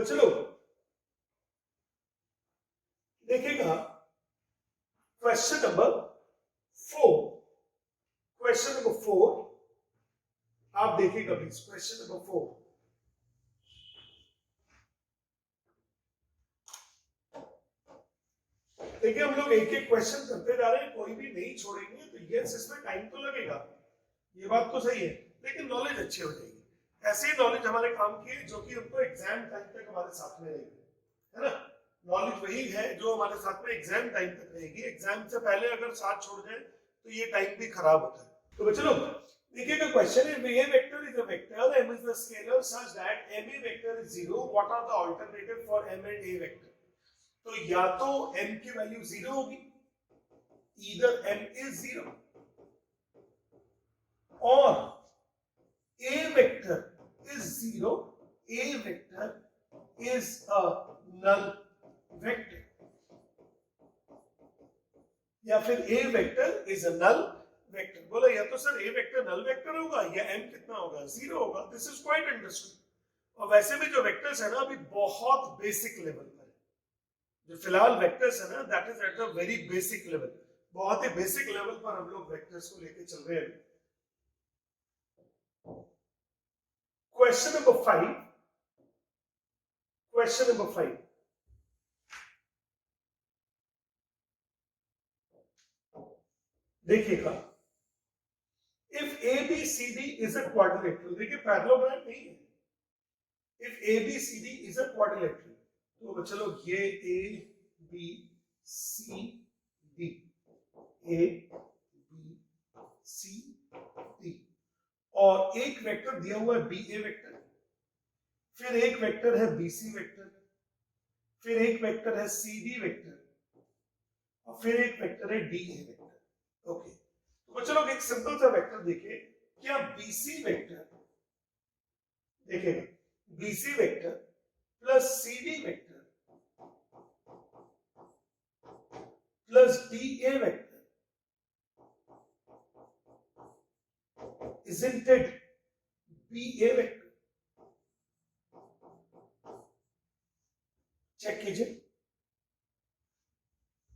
बच्चों लोग देखिएगा क्वेश्चन नंबर 4 आप देखिएगा प्लीज। क्वेश्चन नंबर 4 देखिए, हम लोग एक एक क्वेश्चन करते जा रहे हैं, कोई भी नहीं छोड़ेंगे। तो यस, इसमें टाइम तो लगेगा, ये बात तो सही है, लेकिन नॉलेज अच्छी हो जाएगी। ऐसी नॉलेज हमारे काम की है जो कि हमको एग्जाम टाइम तक हमारे साथ में रहेगी, है ना। नॉलेज वही है जो हमारे साथ में एग्जाम टाइम तक रहेगी। एग्जाम से पहले अगर साथ छोड़ जाए तो ये टाइम भी खराब होता है। तो बच्चों देखिएगा, क्वेश्चन है a vector is a vector, m is the scalar such that ma vector is 0, what are the alternative for m and a vector? तो या तो m की वैल्यू 0 होगी, either m is 0, or a vector is 0, a vector is a null vector, या फिर a vector is a null vector। बोला या तो sir a vector null vector होगा या m कितना होगा, 0 होगा। This is quite understood. और वैसे भी जो वेक्टर्स है ना अभी बहुत बेसिक लेवल पर है, जो फिलहाल वेक्टर्स है ना that is at the very basic level, बहुत ही बेसिक लेवल पर हम लोग वेक्टर्स को लेके चल रहे हैं। क्वेश्चन नंबर 5 देखिएगा, if ABCD is a quadrilateral, देखिए पैरेललोग्राम नहीं है, if ABCD is a quadrilateral, तो चलो ये ABCD और एक वेक्टर दिया हुआ है BA वेक्टर, फिर एक वेक्टर है BC वेक्टर, फिर एक वेक्टर है CD वेक्टर, और फिर एक वेक्टर है DA वेक्टर। ओके, तो चलो एक सिंपल सा वेक्टर देखिए, क्या BC वेक्टर देखिएगा, BC vector plus CD vector plus DA vector, isn't it BA vector? Check कीजिए,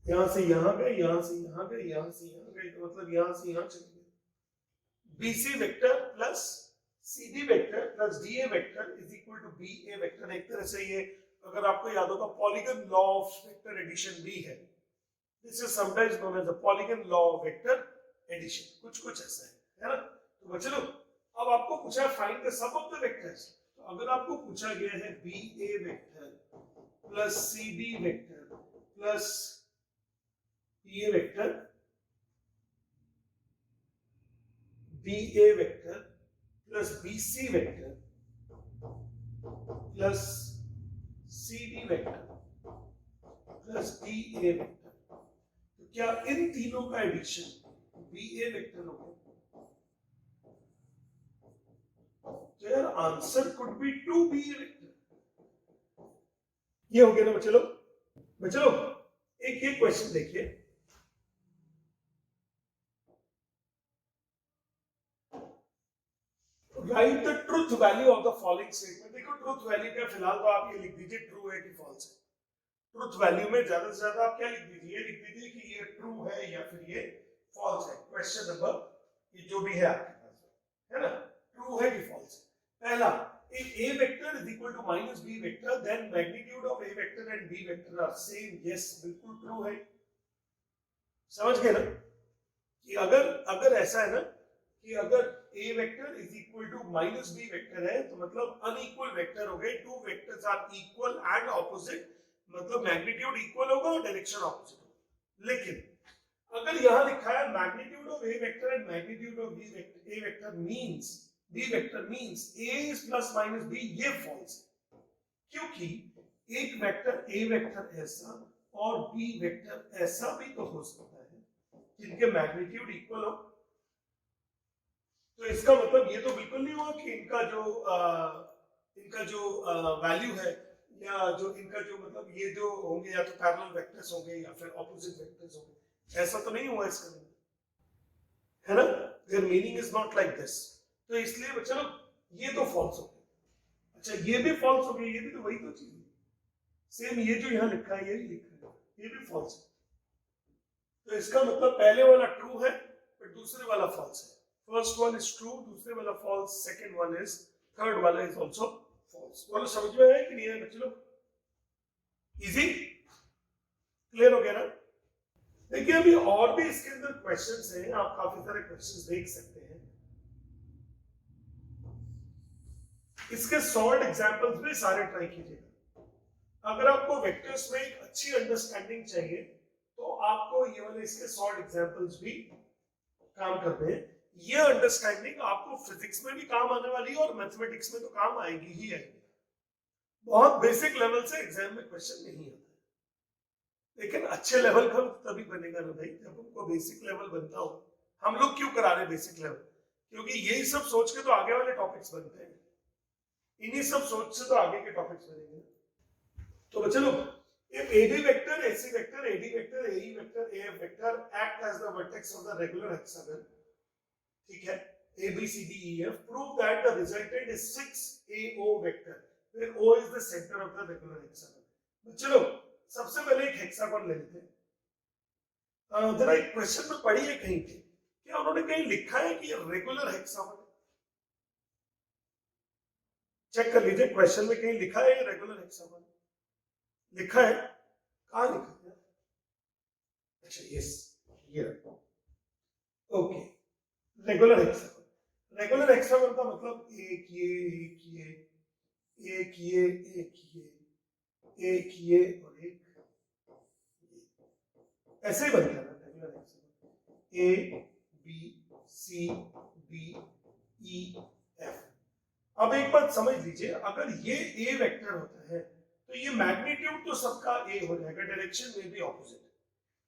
यहां से यहां गए, यहां से यहां गए, यहां से यहां गए, तो मतलब यहां से यहां चले गए। BC vector plus CD vector plus DA vector is equal to BA vector. एक तरह से ये अगर आपको याद होगा polygon law of vector addition भी है, this is sometimes known as the polygon law of vector addition, कुछ ऐसा है ना। तो बच्चों अब आपको पूछा है find the sum of the vectors, तो अगर आपको पूछा गया है BA vector plus CD vector plus BA vector, BA vector plus BC vector plus CD vector plus DA vector, तो क्या इन तीनों का एडिशन BA वेक्टर होगा? तो यार answer could be 2 BA vector. ये हो गया ना बच्चों लोग। एक ये क्वेश्चन देखिए, right the truth value of the following statement. देखो ट्रुथ वैल्यू क्या, फिलहाल तो आप ये लिख दीजिए ट्रू है कि फॉल्स है। ट्रुथ वैल्यू में ज्यादा से ज्यादा आप क्या लिख दीजिए, ये लिख दीजिए कि ये ट्रू है या फिर ये फॉल्स है। क्वेश्चन नंबर ये जो भी है आपके पास, है ना, ट्रू है कि फॉल्स है। पहला, if A vector is equal to minus B vector, then magnitude of A vector and B vector are same. Yes, बिल्कुल ट्रू है। समझ गए ना कि अगर ऐसा है ना कि अगर A vector is equal to minus B vector है तो मतलब अनइक्वल वेक्टर हो गए। Two vectors are equal and opposite, मतलब मैग्नीट्यूड इक्वल होगा और डायरेक्शन ऑपोजिट होगा। लेकिन अगर यहां लिखा है magnitude of A vector and magnitude of A vector means B vector means A is plus minus B, ये फॉल्स है, क्योंकि एक वेक्टर A वेक्टर ऐसा और B वेक्टर ऐसा भी तो हो सकता है जिनके मैग्नीट्यूड इक्वल हो। तो इसका मतलब ये तो बिल्कुल नहीं हुआ कि इनका जो वैल्यू है या जो इनका जो मतलब ये जो होंगे या तो पैरेलल वेक्टर्स होंगे या फिर ऑपोजिट वेक्टर्स होंगे, ऐसा तो नहीं हुआ इसका, है ना। There meaning is not like this. तो इसलिए चलो ये तो फॉल्स हो गया। अच्छा ये भी फॉल्स हो गया, ये भी तो वही तो चीज है, सेम ये जो यहाँ लिखा है यही लिखा है, ये भी फॉल्स है। तो इसका मतलब पहले वाला ट्रू है पर दूसरे वाला फॉल्स है। फर्स्ट वन इज ट्रू, दूसरे वाला false, second one is, third वाला इज आल्सो फॉल्स। बोलो समझ में आया कि नहीं आया बच्चे लोग? इजी, क्लियर हो गया ना? देखिए अभी और भी इसके अंदर क्वेश्चंस हैं, आप काफी सारे क्वेश्चंस देख सकते हैं। इसके सॉल्व एग्जांपल्स भी सारे ट्राई कीजिएगा। अगर आपको वेक्टर्स में एक अच्छी अंडरस्टैंडिंग चाहिए तो आपको ये वाले इसके सॉल्व एग्जांपल्स भी काम करते हैं। ये अंडरस्टैंडिंग आपको फिजिक्स में भी काम आने वाली है और मैथमेटिक्स में तो काम आएगी ही आएगी। बहुत बेसिक लेवल से एग्जाम में क्वेश्चन नहीं आता है, लेकिन अच्छे लेवल का तभी बनेगा ना भाई जब हमको बेसिक लेवल बनता हो। हम लोग क्यों करा रहे बेसिक लेवल? क्योंकि यही सब सोच के तो आगे वाले टॉपिक्स बनते हैं, इन्हीं सब सोच से तो आगे के टॉपिक्स बनेंगे। तो बच्चे लोग, if AB vector, AC vector, AD vector, AE vector, AF vector act as the vertex of the regular hexagon, ठीक है, A B C D E F, prove that the resultant is 6AO vector where O is the center of the regular hexagon। बच्चे लोग सबसे पहले एक hexagon ले लेते हैं। जरा एक क्वेश्चन में पढ़ी है कहीं पे, क्या उन्होंने कहीं लिखा है कि ये रेगुलर हेक्सागोन है? चेक कर लीजिए, क्वेश्चन में कहीं लिखा है ये रेगुलर हेक्सागोन लिखा है? कहाँ लिखा है? अच्छा यस, ये रखो। Okay, regular hexagon. Regular hexagon का मतलब एक ये, एक ये, एक ये, एक ये, एक ये और एक ये। ऐसे ही बनता है ना regular hexagon. A B C D E F. अब एक बात समझ लीजिए, अगर ये ए वेक्टर होता है तो ये मैग्नीट्यूड तो सबका ए हो जाएगा, डायरेक्शन में भी ऑपोजिट।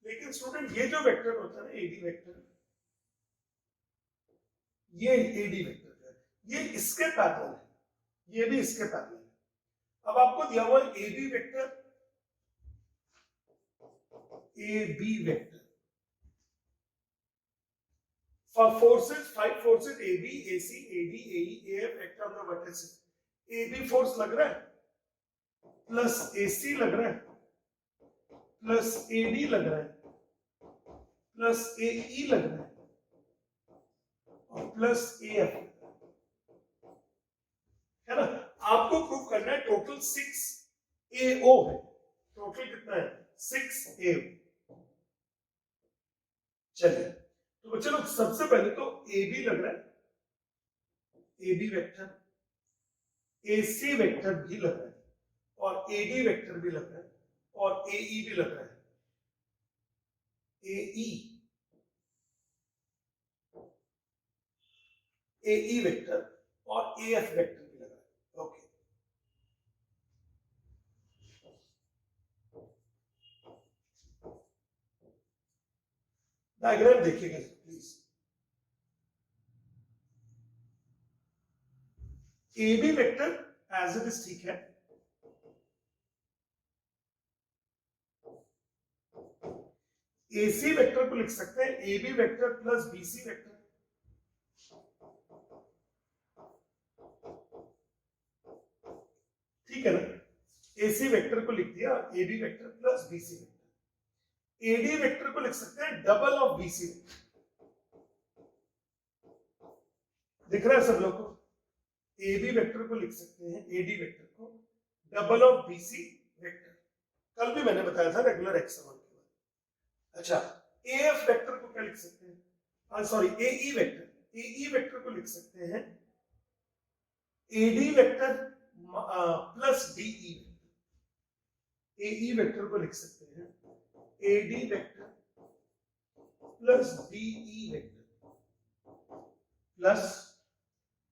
लेकिन स्टूडेंट ये जो वेक्टर होता है ना एडी वेक्टर, ये एडी वेक्टर है, ये इसके पैरेलल है, ये भी इसके पैरेलल है। अब आपको दिया हुआ A B vector, A B vector for forces, 5 forces AB, AC, AD, AE, AF vector on the vertices। AB force लग रहा है प्लस AC लग रहा है प्लस AD लग रहा है प्लस AE लग रहा है और प्लस AF है ना। आपको प्रूव करना है टोटल 6AO है। टोटल कितना है? 6AO। चलिए तो बच्चे लोग सबसे पहले तो AB लग रहा है, AB वेक्टर, AC वेक्टर भी लग रहा है और AD वेक्टर भी लग रहा है और AE भी लग रहा है। AE वेक्टर और AF वेक्टर भी लग रहा है। ओके, डायग्राम देखिएगा please. AB vector as it is ठीक है, AC वेक्टर को लिख सकते हैं AB vector plus BC vector, ठीक है ना। AC वेक्टर को लिख दिया AB vector plus BC vector. AD vector को लिख सकते हैं डबल ऑफ BC वेक्टर। दिख रहा है सब लोग को? AB वेक्टर को लिख सकते हैं, AD वेक्टर को डबल ऑफ BC वेक्टर। कल भी मैंने बताया था रेगुलर हेक्सागोन के बारे। अच्छा, AF वेक्टर को क्या लिख सकते हैं? Sorry, AE vector, AE vector को लिख सकते हैं AD vector plus DE vector. AE vector को लिख सकते हैं AD vector plus DE vector plus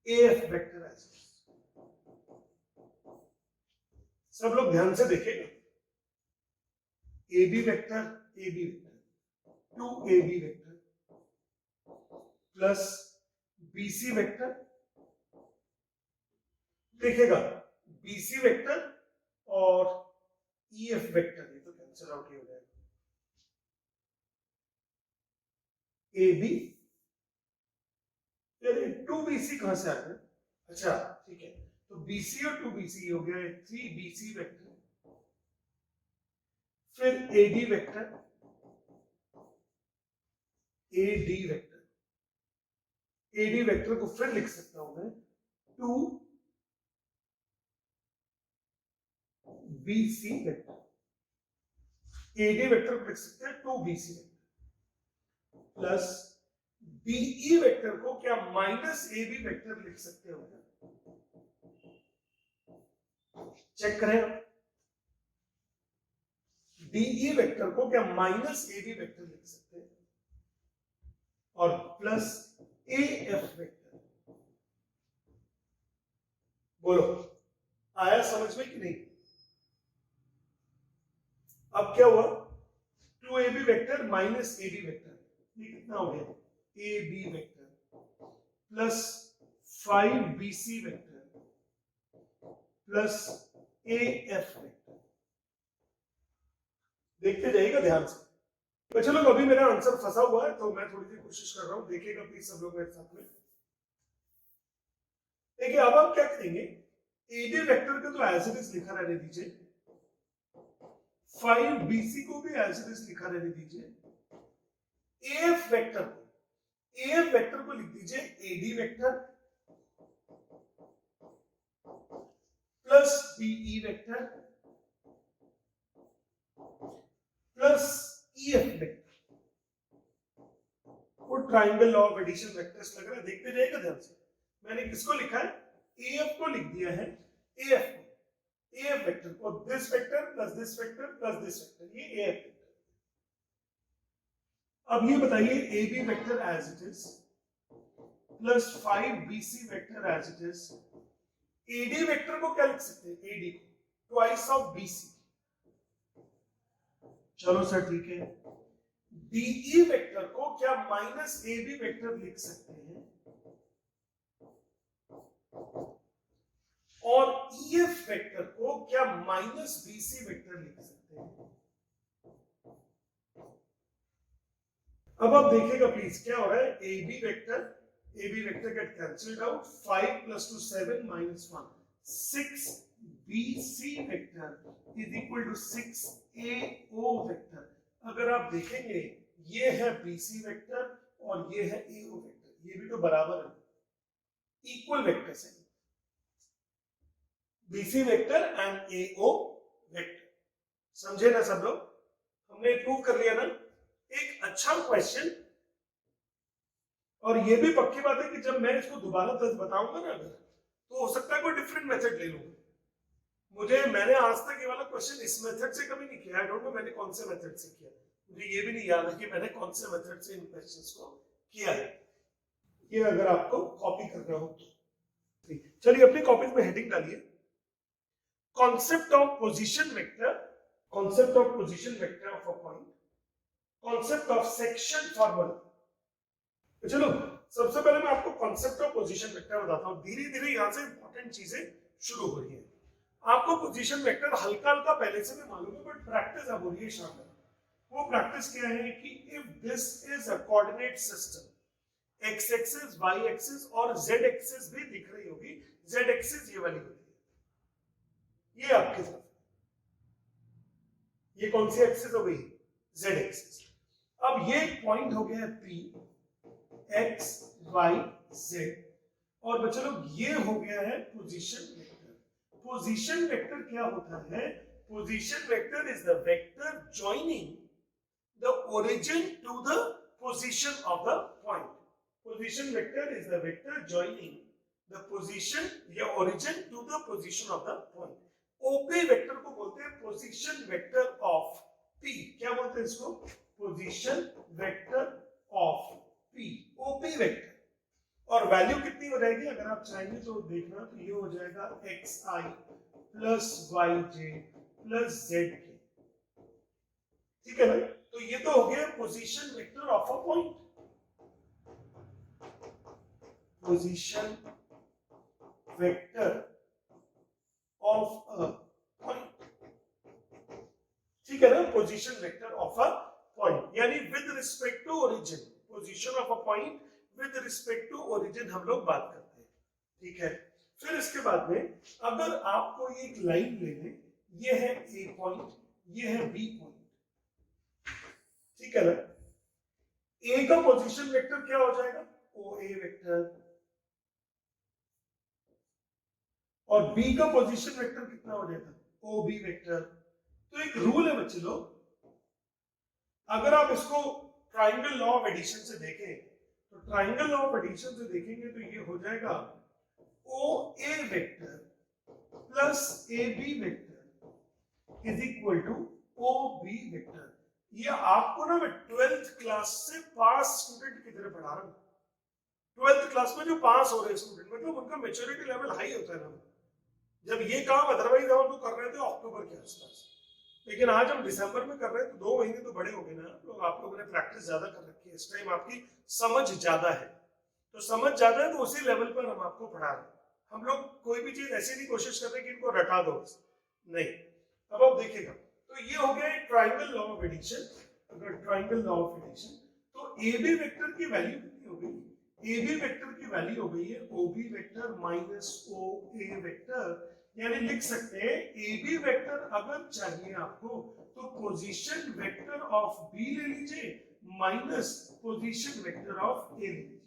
AF vector. ऐसे सब लोग ध्यान से देखेगा। AB vector, AB vector, 2AB vector plus BC vector, देखेगा BC वेक्टर और EF वेक्टर, ये तो कैंसिल आउट ही हो जाएगा। AB, अरे 2BC कहां से आ गया? अच्छा ठीक है, तो BC और 2BC हो गया 3BC वेक्टर, फिर AD vector, AD vector, AD vector को फिर लिख सकता हूं मैं 2BC वेक्टर, AD वेक्टर को लिख सकते हैं 2BC vector, plus BE vector को क्या माइनस AB वेक्टर लिख सकते हो? चेक करें आप, DE वेक्टर को क्या माइनस AB वेक्टर लिख सकते हैं, और प्लस AF वेक्टर। बोलो आया समझ में कि नहीं? अब क्या हुआ, 2AB vector minus AD vector, ये कितना हो गया, AB vector plus 5BC vector plus AF vector. देखते जाइएगा ध्यान से। तो चलो अभी मेरा आंसर फंसा हुआ है तो मैं थोड़ी सी कोशिश कर रहा हूं, देखिएगा प्लीज सब लोग मेरे साथ में। देखिए अब आप क्या करेंगे, AD वेक्टर को तो एज इट इज लिखा रहने दीजिए, 5BC को भी एज इट इज लिखा रहने दीजिए, AF वेक्टर को लिख दीजिए AD vector plus BE vector plus EF vector. वो triangle law of addition vectors लग रहा है, देखते जाइएगा ध्यान से। मैंने किसको लिखा है, AF को लिख दिया है, AF वेक्टर को, this vector plus this vector plus this vector, ये AF वेक्टर। अब ये बताइए AB vector as it is plus 5BC vector as it is, AD vector को क्या लिख सकते हैं, AD को ट्वाइस ऑफ BC। चलो सर ठीक है, DE वेक्टर को क्या माइनस AB वेक्टर लिख सकते हैं, और EF वेक्टर को क्या माइनस BC वेक्टर लिख सकते हैं। अब आप देखिएगा प्लीज क्या हो रहा है, AB vector get cancelled out, 5 plus 2 7 minus 1 6 BC vector is equal to 6 AO vector. अगर आप देखेंगे ये है BC वेक्टर और ये है AO वेक्टर, ये भी तो बराबर है, इक्वल वेक्टर्स हैं, BC vector and AO vector. समझे ना सब लोग, हमने प्रूव कर लिया ना, एक अच्छा क्वेश्चन। और ये भी पक्की बात है कि जब मैं इसको दोबारा 10 बताऊंगा ना अगर, तो हो सकता है कोई डिफरेंट मेथड ले लूंगा। मैंने आज तक ये वाला क्वेश्चन इस मेथड से कभी नहीं किया, आई डोंट नो मैंने कौन से मेथड से किया, मुझे ये भी नहीं याद है कि मैंने कौन से मेथड से इन क्वेश्चंस को किया है। ये अगर आपको कॉपी करना हो तो चलिए अपनी कॉपीज में हेडिंग डालिए, concept of position vector, concept of position vector of a point, concept of section formula. तो चलो सबसे पहले मैं आपको कॉन्सेप्ट ऑफ पोजीशन वेक्टर बताता हूं, धीरे धीरे यहां से इंपॉर्टेंट चीजें शुरू हो रही है। आपको पोजीशन वेक्टर हल्का हल्का पहले से भी मालूम है, बट प्रैक्टिस अब हो रही है शामिल। वो प्रैक्टिस क्या है कि if this is a coordinate system, x axis, y axis और z एक्सिस भी दिख रही होगी, z एक्सिस ये वाली होती है, ये आपके साथ, ये कौन सी एक्सिस हो गई, z एक्सिस। अब ये पॉइंट हो गया P, x y z, और बच्चों लोग ये हो गया है पोजीशन वेक्टर। पोजीशन वेक्टर क्या होता है, position vector is the vector joining the origin to the position of the point. Position vector is the vector joining the position या origin to the position of the point. OP vector को बोलते हैं position vector of P, क्या बोलते हैं इसको, position vector of P, OP vector. और value कितनी हो जाएगी अगर आप चाहेंगे तो देखना, तो ये हो जाएगा xi plus yj plus zk, ठीक है ना। तो ये तो हो गया position vector of a point, position vector of a point, ठीक है ना, position vector of a point, यानी with respect to origin, position of a point with respect to origin हम लोग बात करते हैं, ठीक है। फिर इसके बाद में अगर आपको ये एक लाइन ले लें, ये है ए पॉइंट, ये है बी पॉइंट, ठीक है ना। ए का पोजीशन वेक्टर क्या हो जाएगा, ओ ए वेक्टर, और बी का पोजीशन वेक्टर कितना हो जाएगा, ओ बी वेक्टर। तो एक रूल है बच्चे लोग, अगर आप इसको ट्राइंगल लॉ ऑफ एडिशन से देखें, तो ट्राइंगल लॉ ऑफ एडिशन से देखेंगे तो ये हो जाएगा O A vector plus A B vector is equal to O B vector. ये आपको ना मैं 12th क्लास से पास स्टूडेंट की तरह पढ़ा रहा हूं। 12th क्लास में जो पास हो रहे स्टूडेंट, मतलब उनका मैच्योरिटी लेवल हाई होता है ना, जब ये काम अदरवाइज हम लोग कर रहे थे अक्टूबर के आसपास, लेकिन आज हम दिसंबर में कर रहे हैं, तो 2 महीने तो बड़े हो गए ना लोग, आप लोगों ने प्रैक्टिस ज्यादा कर रखी है, इस टाइम आपकी समझ ज्यादा है, तो समझ ज्यादा है तो उसी लेवल पर हम आपको पढ़ा रहे हैं। हम लोग कोई भी चीज ऐसी नहीं कोशिश कर रहे कि इनको रटा दो, नहीं। अब आप देखिएगा, तो ये हो गया ट्राइंगल लॉ ऑफ एडिशन। अगर ट्राइंगल लॉ ऑफ एडिशन, तो ए बी वेक्टर की वैल्यू कितनी हो गई, ए बी वेक्टर की वैल्यू हो गई है ओ B vector minus O A vector, यानी लिख सकते हैं ए बी वेक्टर अगर चाहिए आपको तो पोजीशन वेक्टर ऑफ बी ले लीजिए माइनस पोजीशन वेक्टर ऑफ ए ले लीजिए।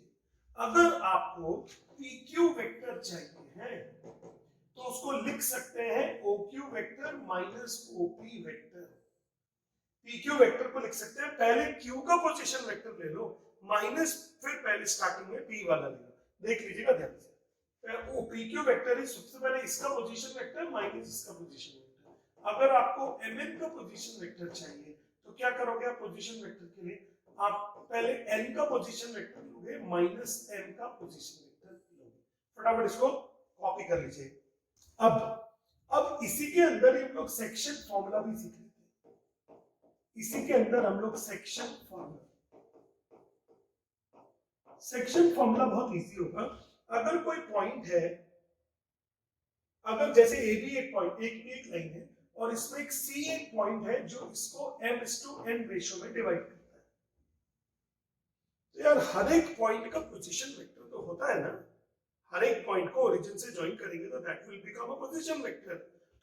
अगर आपको पी क्यू वेक्टर चाहिए है तो उसको लिख सकते हैं O Q vector minus O P vector. P Q vector को लिख सकते हैं, पहले क्यू का पोजीशन वेक्टर ले लो माइनस, फिर पहले स्टार्टिंग में पी वाला ले लो, देख लीजिएगा ध्यान से। ओ पी क्यू वेक्टर है, सबसे पहले इसका पोजीशन वेक्टर माइनस इसका पोजीशन वेक्टर। अगर आपको एम एन का पोजीशन वेक्टर चाहिए तो क्या करोगे आप पोजीशन वेक्टर के लिए, आप पहले एन का पोजीशन वेक्टर लोगे माइनस एम का पोजीशन वेक्टर लोगे। फटाफट इसको कॉपी कर लीजिए। अब इसी के अंदर हम लोग सेक्शन फॉर्मूला भी सीख लेते हैं। इसी के अंदर हम लोग सेक्शन फॉर्मूला बहुत इजी होगा। अगर कोई पॉइंट है, अगर जैसे ए बी एक पॉइंट, एक लाइन है और इसमें एक सी एक पॉइंट है जो इसको m/n रेशियो में डिवाइड करता है, तो यार हर एक पॉइंट का पोजीशन वेक्टर तो होता है ना, हर एक पॉइंट को ओरिजिन से ज्वाइन करेंगे तो that will become a position vector,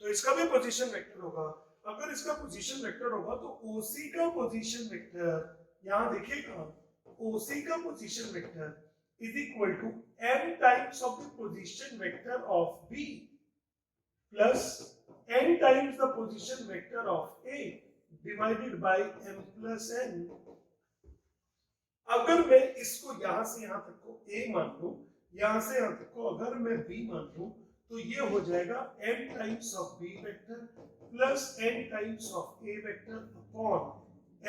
तो इसका भी पोजीशन वेक्टर होगा। अगर इसका पोजीशन वेक्टर होगा तो ओसी का पोजीशन वेक्टर, यहां देखिएगा ओसी का position vector is equal to m times of the position vector of B plus n times the position vector of A divided by m plus n। अगर मैं इसको यहां से यहां तक को A मान लूं, यहां से यहां तक को अगर मैं B मान लूं, तो ये हो जाएगा m times of B vector plus n times of A vector upon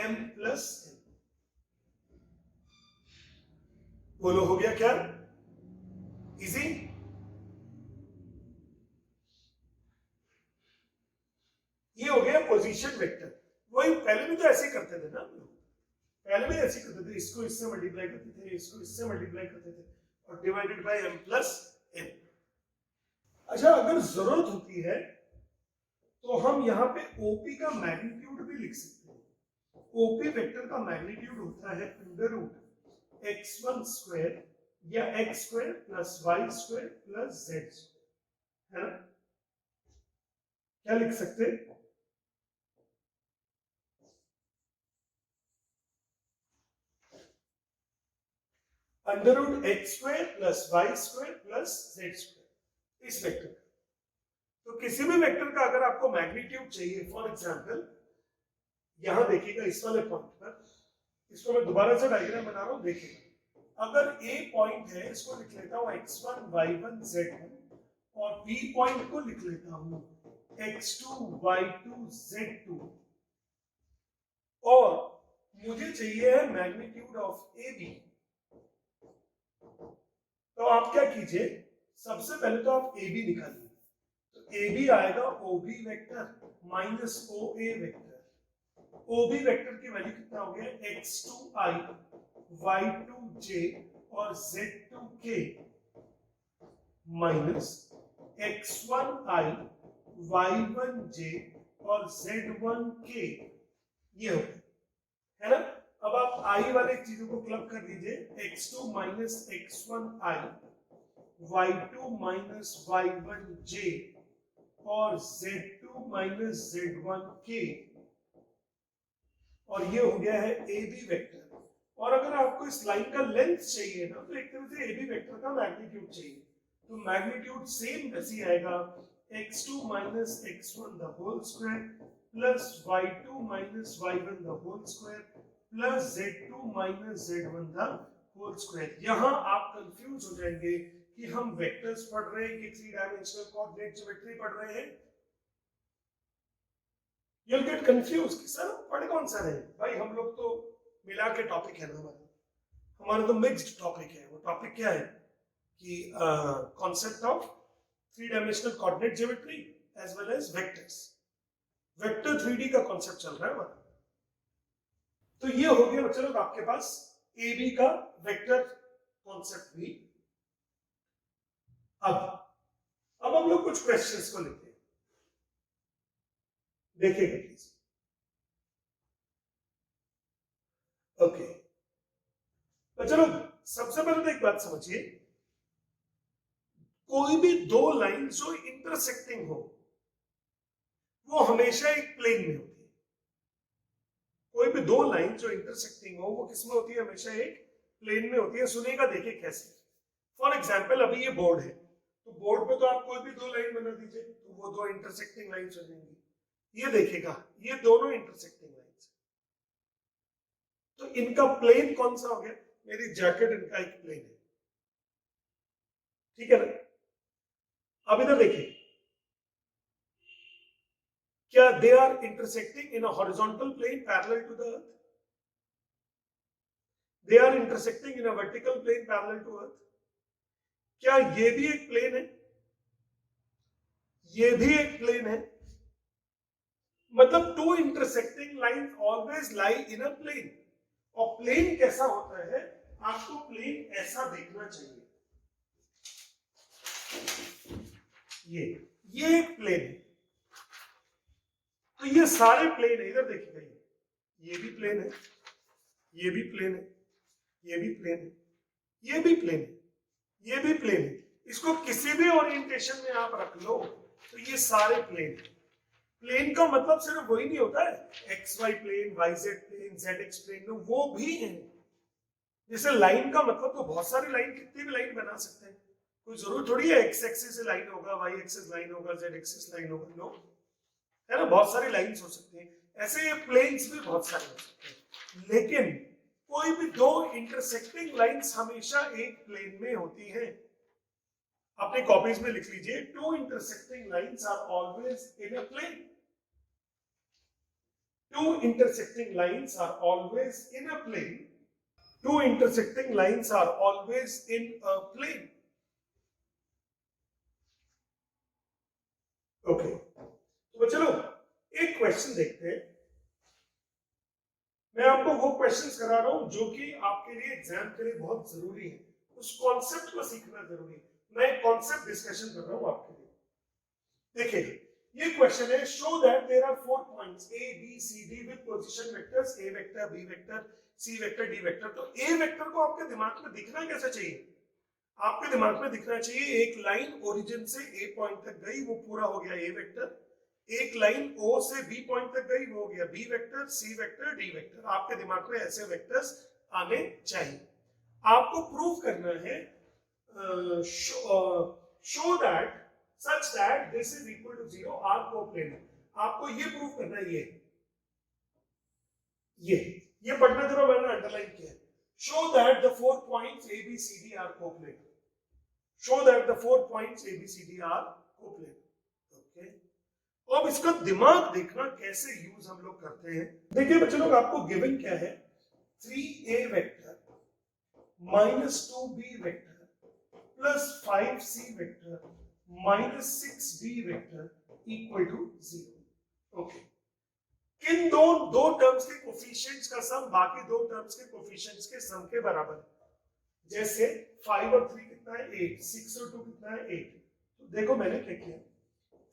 m plus n। बोलो हो गया क्या, इजी। ये हो गया पोजीशन वेक्टर। वही पहले भी तो ऐसे ही करते थे ना हम लोग, पहले भी ऐसे करते थे, इसको इससे मल्टीप्लाई करते थे, इसको इससे मल्टीप्लाई करते थे और divided by m plus n। अच्छा, अगर जरूरत होती है तो हम यहाँ पे OP का मैग्नीट्यूड भी लिख सकते हैं। OP वेक्टर का मैग्नीट्यूड होता है अंडर रूट x1 स्क्वायर या x square plus y square plus z square, है ना। क्या लिख सकते हैं, under root X square plus Y square plus Z square, इस वेक्टर का। तो किसी भी वेक्टर का अगर आपको मैग्नीट्यूड चाहिए, फॉर एग्जांपल यहां देखिएगा इस वाले पॉइंट पर, इसको मैं दोबारा से डायग्राम बना रहा हूं, देखिएगा अगर ए पॉइंट है, इसको लिख लेता हूं x1 y1 z1 और बी पॉइंट को लिख लेता हूं x2 y2 z2, और मुझे चाहिए है मैग्नीट्यूड ऑफ ए बी। तो आप क्या कीजिए, सबसे पहले तो आप ए बी निकालिए, तो ए बी आएगा ओ B vector minus O A vector. O B vector की वैल्यू कितना हो गया, x2i y2j और z2k माइनस x1i y1j और z1k, ये हो गया, है ना। अब आप i वाले चीजों को क्लब कर लीजिए, x2 minus x1i y2 minus y1j और z2 माइनस z1k, और ये हो गया है ए बी वेक्टर। और अगर आपको इस लाइन का लेंथ चाहिए ना, तो एक तरह से ए बी वेक्टर का मैग्नीट्यूड चाहिए, तो मैग्नीट्यूड सेम वैसे ही आएगा, x2 minus x1 the whole square plus y2 minus y1 the whole square plus z2 minus z1 the whole square. यहां आप कंफ्यूज हो जाएंगे कि हम वेक्टर्स पढ़ रहे हैं कि थ्री डायमेंशनल कोऑर्डिनेट ज्योमेट्री पढ़ रहे हैं। You'll get confused कि सर पढ़ कौन सा रहे भाई, हम लोग तो मिला के टॉपिक है ना हमारा तो मिक्स्ड टॉपिक है। वो टॉपिक क्या है कि concept of three dimensional coordinate geometry as well as vectors, vector 3D का कॉन्सेप्ट चल रहा है हमारा। तो ये हो गया बच्चों लोग आपके पास ए बी का वेक्टर कॉन्सेप्ट भी। अब हम लोग कुछ क्वेश्चंस को लेते हैं, देखिएगा प्लीज। ओके चलो, सबसे पहले तो एक बात समझिए, कोई भी दो लाइन जो इंटरसेक्टिंग हो वो हमेशा एक प्लेन में होती है। कोई भी दो लाइन जो इंटरसेक्टिंग हो वो किसमें होती है, हमेशा एक प्लेन में होती है। सुनिएगा, देखिए कैसे। फॉर एग्जाम्पल अभी ये बोर्ड है, तो बोर्ड पे तो आप कोई भी दो लाइन बना दीजिए तो वो दो इंटरसेक्टिंग लाइंस हो जाएंगी। ये देखिएगा, ये दोनों इंटरसेक्टिंग लाइंस, तो इनका प्लेन कौन सा हो गया, मेरी जैकेट इनका एक प्लेन है, ठीक है ना। अब इधर देखिए, क्या they are intersecting in a horizontal plane parallel to the earth, they are intersecting in a vertical plane parallel to earth. क्या ये भी एक प्लेन है, ये भी एक प्लेन है, मतलब two intersecting line always lie in a plane. और प्लेन कैसा होता है, आपको प्लेन ऐसा देखना चाहिए, ये एक प्लेन है। तो ये सारे प्लेन है, इधर देखिए, ये भी प्लेन है, ये भी प्लेन है, ये भी प्लेन है, ये भी प्लेन है, ये भी प्लेन है। इसको किसी भी ओरिएंटेशन में आप रख लो तो ये सारे प्लेन। प्लेन का मतलब सिर्फ वही नहीं होता है, X Y plane, Y Z plane, Z X plane, वो भी है। जैसे लाइन का मतलब तो बहुत सारी लाइन, कितनी भी लाइन बना सकते हैं, कोई जरूर थोड़ी है एक्स एक्सिस से लाइन होगा, वाई एक्सिस लाइन होगा, जेड एक्सिस लाइन होगा, नो, है ना, बहुत सारी लाइंस हो सकती हैं। ऐसे ये प्लेन्स भी बहुत सारे हो सकते हैं, लेकिन कोई भी दो इंटरसेक्टिंग लाइंस हमेशा एक प्लेन में होती हैं। अपने कॉपीज में लिख लीजिए, two intersecting lines are always in a plane, two intersecting lines are always in a plane, two intersecting lines are always in a plane. Okay, तो चलो एक क्वेश्चन देखते हैं। मैं आपको वो क्वेश्चंस करा रहा हूं जो कि आपके लिए एग्जाम के लिए बहुत जरूरी है, उस कॉन्सेप्ट को सीखना जरूरी है। मैं एक कॉन्सेप्ट डिस्कशन कर रहा हूं आपके लिए। देखिए ये क्वेश्चन है, show that there are 4 points A B C D with position vectors A vector, B vector, C vector, D vector. तो ए वेक्टर को आपके दिमाग में दिखना कैसे चाहिए, आपके दिमाग में दिखना चाहिए एक लाइन ओरिजिन से ए पॉइंट तक गई, वो पूरा हो गया ए वेक्टर। एक लाइन ओ से बी पॉइंट तक गई, वो हो गया B vector, C vector, D vector. आपके दिमाग में ऐसे वेक्टर्स आने चाहिए। आपको प्रूव करना है show that such that this is equal to 0 r coplanar। आपको ये प्रूव करना है, ये पढ़ना जरा, मैंने अंडरलाइन किया है। show that the 4 points a b c d are coplanar, show that the 4 points a b c d are coplanar। Okay, अब इसका दिमाग देखना कैसे यूज हम लोग करते हैं। देखिए बच्चों लोग, आपको गिवन क्या है, 3a vector minus 2b vector plus 5c vector minus 6b vector equal to 0। Okay, किन दो टर्म्स के कोफिशिएंट्स का सम बाकी दो टर्म्स के कोफिशिएंट्स के सम के बराबर है। जैसे 5 और 3 कितना है 8, 6 और 2 कितना है 8। तो देखो मैंने क्या किया,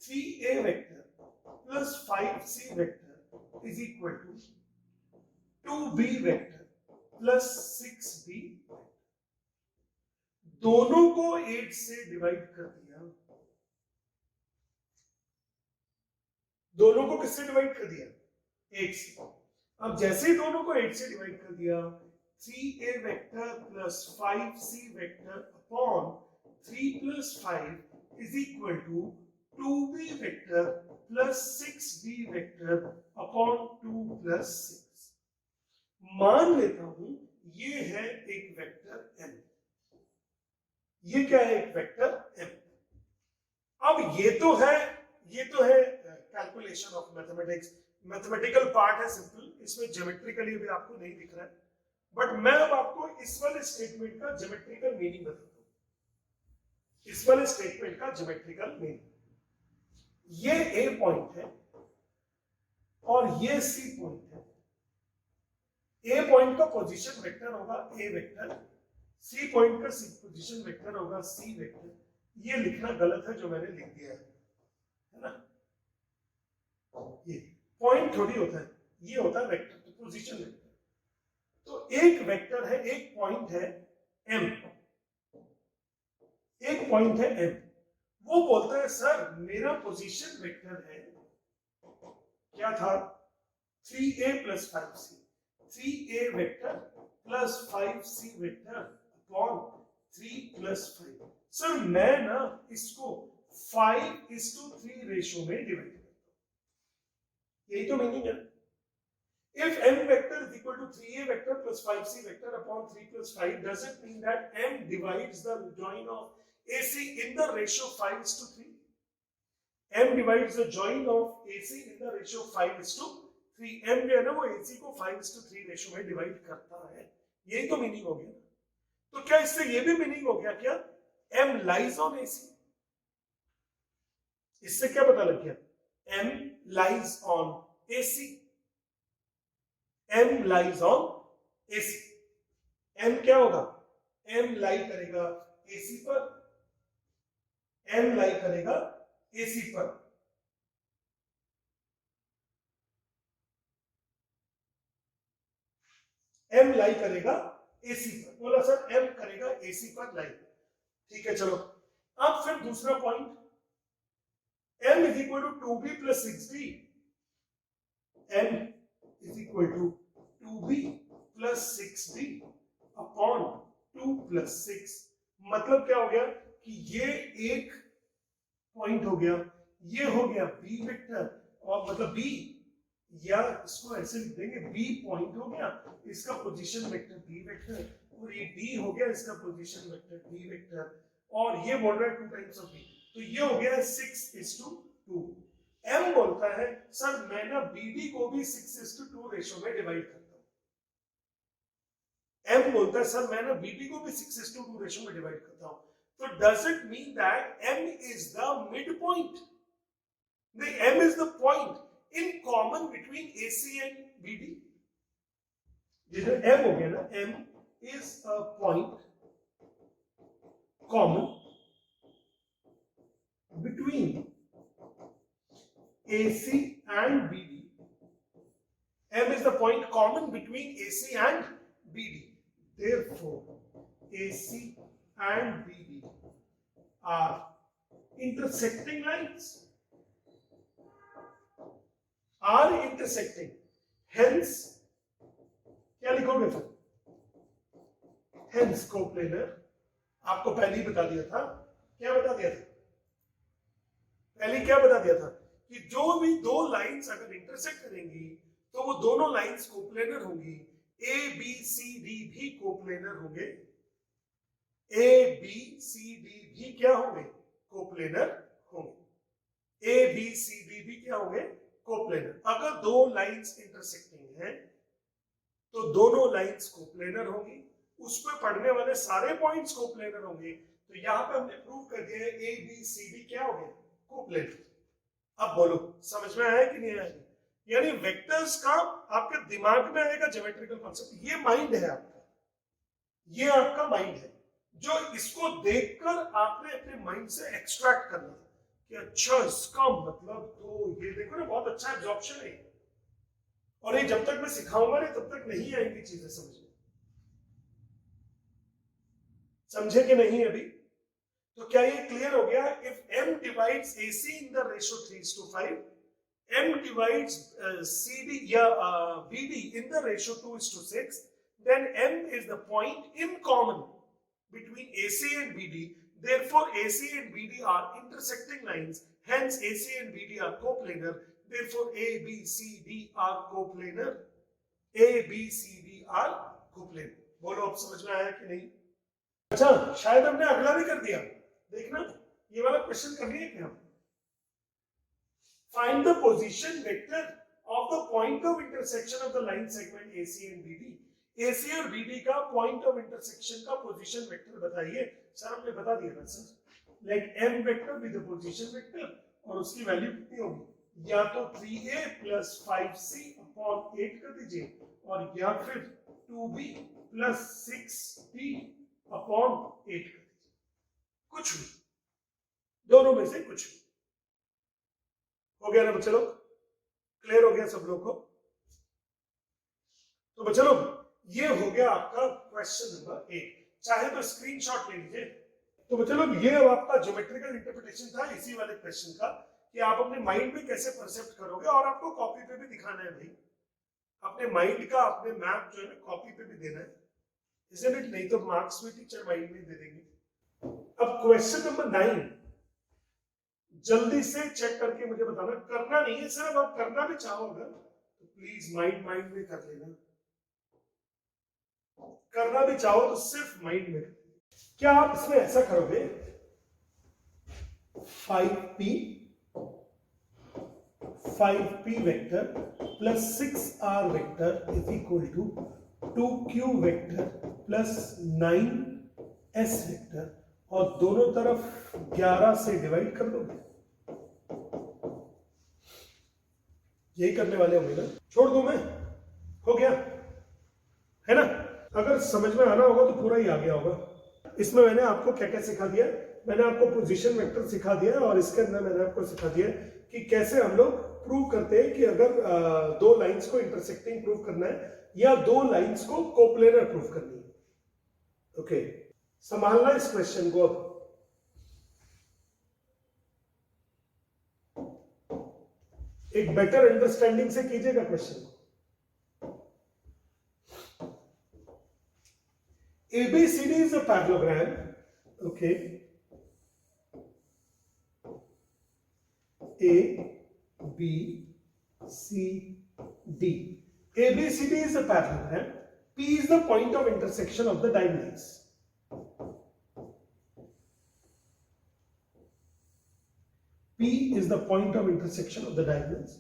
3a vector plus 5c vector is equal to 2b vector plus 6b। दोनों को 8 से डिवाइड कर दिया, दोनों को किससे डिवाइड कर दिया? 8 से। अब जैसे ही दोनों को 8 से डिवाइड कर दिया, 3a vector plus 5c vector upon 3 plus 5 is equal to 2b vector plus 6b vector upon 2 plus 6। मान लेता हूं ये है एक वेक्टर m, ये क्या है? एक वेक्टर m। अब ये तो है calculation of mathematics, mathematical part है सिंपल, इसमें ज्योमेट्रिकली भी आपको नहीं दिख रहा है, बट मैं अब आपको इस वाले स्टेटमेंट का ज्योमेट्रिकल मीनिंग बताता हूं। इस वाले स्टेटमेंट का ज्योमेट्रिकल मीनिंग, ये ए पॉइंट है और ये सी पॉइंट है। ए पॉइंट का पोजीशन वेक्टर होगा ए वेक्टर, सी पॉइंट का पोजीशन वेक्टर होगा सी वेक्टर। ये लिखना गलत है जो मैंने लिख दिया है ना? ये पॉइंट थोड़ी होता है, ये होता है वेक्टर, तो पोजीशन वेक्टर। तो एक वेक्टर है, एक पॉइंट है m, एक पॉइंट है m। वो बोलता है सर मेरा पोजीशन वेक्टर है, क्या था? 3a plus 5c, 3a vector plus 5c vector upon 3 plus 5। Sir मैं ना इसको 5:3 रेशो में डिवाइड करता हूं, यही तो मीनिंग है। If m vector is equal to 3a vector plus 5c vector upon 3 plus 5, does it mean that m divides the join of AC in the ratio 5:3? m divides the join of AC in the ratio 5:3। m जो है ना वो AC को 5:3 ratio में divide करता है, यही तो मीनिंग हो गया। तो क्या इससे ये भी मीनिंग हो गया क्या m lies on AC? इससे क्या पता लग गया? m lies on AC, m lies on AC। m क्या होगा? m लाई करेगा AC पर, m लाई करेगा AC पर। m लाई करेगा AC पर। बोला सर m करेगा AC पर लाई, ठीक है चलो। अब फिर दूसरा point, m is equal to 2b plus 6b, m is equal to 2b plus 6b upon 2 plus 6। मतलब क्या हो गया कि ये एक पॉइंट हो गया, ये हो गया b वेक्टर, और मतलब b, या इसको ऐसे लिख देंगे b पॉइंट हो गया, इसका पोजीशन वेक्टर b वेक्टर, और ये d हो गया इसका पोजीशन वेक्टर d वेक्टर, और ये बोल रहा है 2 टाइम्स ऑफ b, तो ये हो गया 6:2। m बोलता है सर मैं ना bd को भी 6:2 रेशो में डिवाइड करता हूं। m बोलता है सर मैं ना bd को भी 6:2 रेशो में डिवाइड करता हूं। तो does it mean that m is the midpoint? The m is the point in common between AC and BD. जैसे m हो गया ना, m is a point common between AC and BD. M is the point common between AC and BD. Therefore, AC and BD are intersecting lines. Are intersecting. Hence, क्या लिखोगे फिर? Hence coplanar। आपको पहले ही बता दिया था, क्या बता दिया था? पहले क्या बता दिया था कि जो भी दो लाइंस अगर इंटरसेक्ट करेंगी तो वो दोनों लाइंस कोप्लेनर होंगी। ए बी सी डी भी कोप्लेनर होंगे, ए बी सी डी भी क्या होंगे? कोप्लेनर होंगे। ए बी सी डी भी क्या होंगे? कोप्लेनर। अगर दो लाइंस इंटरसेक्टिंग हैं तो दोनों लाइंस कोप्लेनर होंगी, उस पर पढ़ने वाले सारे पॉइंट्स कोप्लेनर होंगे। तो यहां पे हमने प्रूव कर दिया है ए बी सी डी क्या हो गया? कोप्लेनर। अब बोलो समझ में आया कि नहीं आया? यानी वेक्टर्स का आपके दिमाग में आएगा ज्योमेट्रिकल कॉन्सेप्ट। ये माइंड है आपका, ये आपका माइंड है जो इसको देखकर आपने अपने माइंड से एक्सट्रैक्ट करना कि अच्छा इसका मतलब तो ये देखो ना, बहुत अच्छा एब्जॉर्प्शन है। और ये जब तक मैं सिखाऊंगा नहीं तब तक नहीं आएंगी चीजें समझ में। समझे कि नहीं अभी? तो क्या ये क्लियर हो गया? If m divides AC in the ratio 3:5, m divides CD या BD in the ratio 2:6, then m is the point in common between AC and BD. Therefore, AC and BD are intersecting lines. Hence, AC and BD are coplanar. Therefore, A, B, C, D are coplanar. A, B, C, D are coplanar. बोलो अब समझ में आया कि नहीं? अच्छा, शायद हमने अगला भी कर दिया. देखना, ये वाला क्वेश्चन कर रही है क्या? Find the position vector of the point of intersection of the line segment AC and BD. AC और BD का point of intersection का position vector बताइए. सर हमने बता दिया ना sir. Let m vector be the position vector और उसकी वैल्यू कितनी होगी? या तो 3a plus 5c upon 8 कर दीजिए और या फिर 2b plus 6d upon 8 कर दीजिए. कुछ भी, दोनों में से कुछ भी. हो गया ना बच्चे लोग? क्लियर हो गया सब लोग को? तो बच्चे लोग ये हो गया आपका क्वेश्चन नंबर 1. चाहे तो स्क्रीनशॉट ले लीजिए. तो बच्चे लोग ये अब आपका ज्योमेट्रिकल इंटरप्रिटेशन था इसी वाले क्वेश्चन का कि आप अपने माइंड में कैसे परसेप्ट करोगे और आपको कॉपी पे भी दिखाना है भाई. अपने माइंड का अपने मैप जो है ना कॉपी पे भी देना है. इसलिए नहीं तो मार्क्स भी टीचर माइंड में दे देंगे. अब क्वेश्चन नंबर 9 जल्दी से चेक करके मुझे बताना. करना नहीं है सिर्फ, आप करना भी चाहो अगर तो प्लीज माइंड में कर लेना. करना भी चाहो तो सिर्फ माइंड में. क्या आप इसमें ऐसा करोगे? 5p vector plus 6r vector is equal to 2q vector plus 9s vector और दोनों तरफ 11 से डिवाइड कर दोगे. यही करने वाले होंगे ना? छोड़ दूं मैं? हो गया है ना? अगर समझ में आना होगा तो पूरा ही आ गया होगा. इसमें मैंने आपको क्या क्या सिखा दिया. मैंने आपको पोजीशन वेक्टर सिखा दिया और इसके अंदर मैंने आपको सिखा दिया कि कैसे हम लोग प्रूव करते हैं कि अगर दो लाइंस को इंटरसेक्टिंग प्रूव करना है या दो लाइंस को कोप्लेनर प्रूव करनी है. ओके, संभालना इस क्वेश्चन को. अब एक बेटर अंडरस्टैंडिंग से कीजिएगा क्वेश्चन को. ABCD is a parallelogram. Okay. A, B, C, D. ABCD is a parallelogram. P is the point of intersection of the diagonals. P is the point of intersection of the diagonals.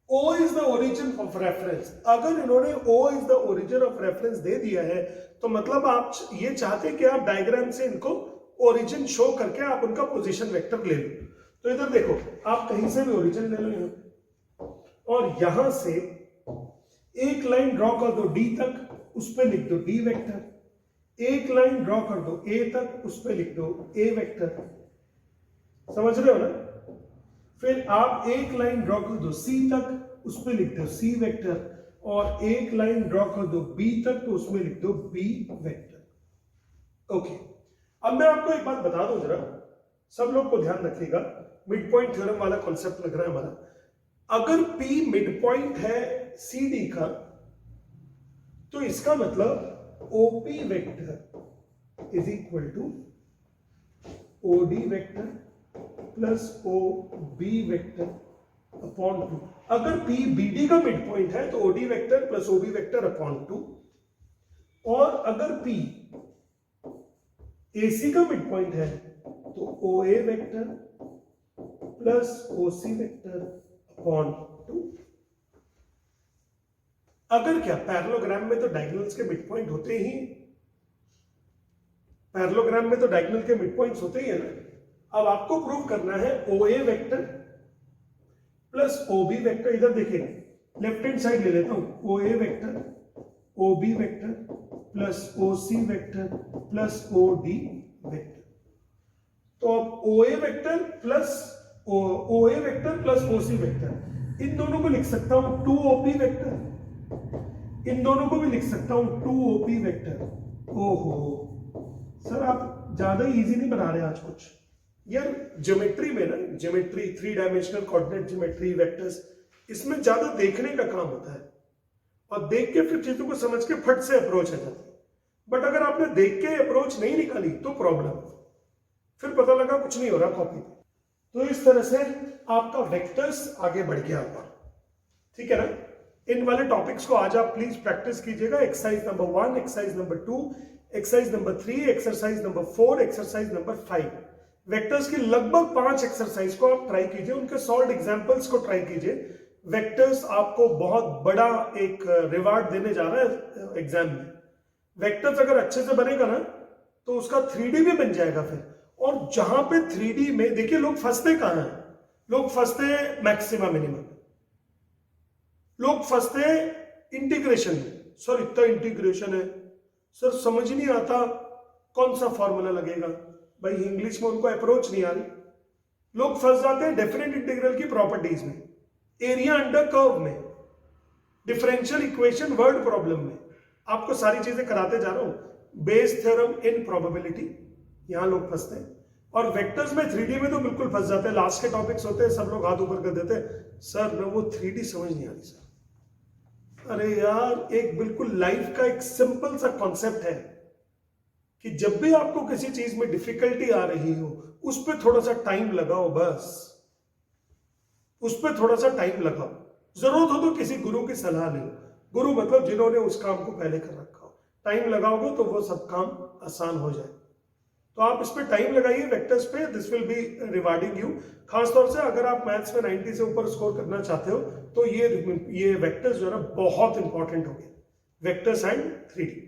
O is the origin of reference. अगर इन्होंने O is the origin of reference दे दिया है तो मतलब आप ये चाहते हैं कि आप डायग्राम से इनको ओरिजिन शो करके आप उनका पोजीशन वेक्टर ले लो. तो इधर देखो, आप कहीं से भी ओरिजिन ले लो यहाँ और यहां से एक लाइन ड्रॉ कर दो D तक, उस पर लिख दो D वेक्टर. एक लाइन ड्रॉ कर दो A तक, उस पर लिख दो A वेक्टर. समझ रहे हो ना? फिर आप एक लाइन ड्रॉ कर दो C तक, उस पर लिख दो C वेक्टर और एक लाइन ड्रॉ कर दो B तक तो उसमें लिख दो B वेक्टर. ओके, अब मैं आपको एक बात बता दूं जरा, सब लोग को ध्यान रखिएगा. मिड पॉइंट थ्योरम वाला कॉन्सेप्ट लग रहा है हमारा. अगर P मिड पॉइंट है CD का तो इसका मतलब OP vector is equal to OD vector plus OB vector upon 2. अगर P BD का मिड पॉइंट है तो OD vector plus OB vector upon 2 और अगर P AC का मिड पॉइंट है तो OA vector plus OC vector upon 2. अगर क्या पैरेललोग्राम में तो डायगोनल्स के मिड पॉइंट होते ही, पैरेललोग्राम में तो डायगोनल के मिड पॉइंट्स होते ही है ना. अब आपको प्रूव करना है OA vector plus OB vector. इधर देखिए, लेफ्ट हैंड साइड ले लेता हूं. OA vector, OB vector plus OC vector plus OD vector. तो अब OA vector plus OA vector plus OC vector, इन दोनों को लिख सकता हूं 2OP वेक्टर. इन दोनों को भी लिख सकता हूं 2OP वेक्टर. ओहो, सर आप ज्यादा इजी नहीं बना रहे आज कुछ यार। ज्योमेट्री में ना, geometry 3 dimensional coordinate geometry, vectors, इसमें ज्यादा देखने का काम होता है और देख के फिर चीजों को समझ के फट से अप्रोच आ जाती है। बट अगर आपने देख के अप्रोच नहीं निकाली तो प्रॉब्लम, फिर पता लगा कुछ नहीं हो रहा कॉपी पे। तो इस तरह से आपका वेक्टर्स आगे बढ़ गया आपका, ठीक है ना। इन वाले टॉपिक्स को आज आप प्लीज प्रैक्टिस कीजिएगा। Exercise number 1, exercise number 2, exercise number 3, exercise number 4, exercise number 5। Vectors की लगभग 5 एक्सरसाइज को आप ट्राई कीजिए, उनके सॉल्व एग्जांपल्स को ट्राई कीजिए। वेक्टर्स आपको बहुत बड़ा एक रिवार्ड देने जा रहा है एग्जाम में। वेक्टर्स अगर अच्छे से बनेगा ना तो उसका 3D भी बन जाएगा फिर। और जहां पे 3D में देखिए लोग फंसते कहां हैं, लोग फंसते मैक्सिमा मिनिमम, लोग फंसते इंटीग्रेशन में। सर इतना इंटीग्रेशन है, सर समझ नहीं आता कौन सा फॉर्मूला लगेगा। भाई इंग्लिश में उनको अप्रोच नहीं आ रही। लोग फंस जाते हैं डेफिनेट इंटीग्रल की प्रॉपर्टीज में, एरिया अंडर कर्व में, डिफरेंशियल इक्वेशन वर्ड प्रॉब्लम में। आपको सारी चीजें कराते जा रहा हूं। बेस थ्योरम इन प्रोबेबिलिटी, यहां लोग फंसते हैं। और वेक्टर्स में 3D में तो बिल्कुल फंस जाते हैं। लास्ट के टॉपिक्स होते हैं, सब लोग हाथ ऊपर कर देते हैं, सर मैं वो 3D समझ नहीं आ रही सर। अरे यार, एक बिल्कुल लाइफ का एक सिंपल सा कॉन्सेप्ट है कि जब भी आपको किसी चीज में डिफिकल्टी आ रही हो उस पर थोड़ा सा टाइम लगाओ, बस उस पर थोड़ा सा टाइम लगाओ। जरूरत हो तो किसी गुरु की सलाह ले लो। गुरु मतलब जिन्होंने उस काम को पहले कर रखा हो। टाइम लगाओगे तो वो सब काम आसान हो जाए। तो आप इस पे टाइम लगाइए वेक्टर्स पे, this will be rewarding you. खासतौर से अगर आप मैथ्स में 90 से ऊपर स्कोर करना चाहते हो तो ये वेक्टर्स जो है ना बहुत इंपॉर्टेंट हो गए, वेक्टर्स एंड 3D।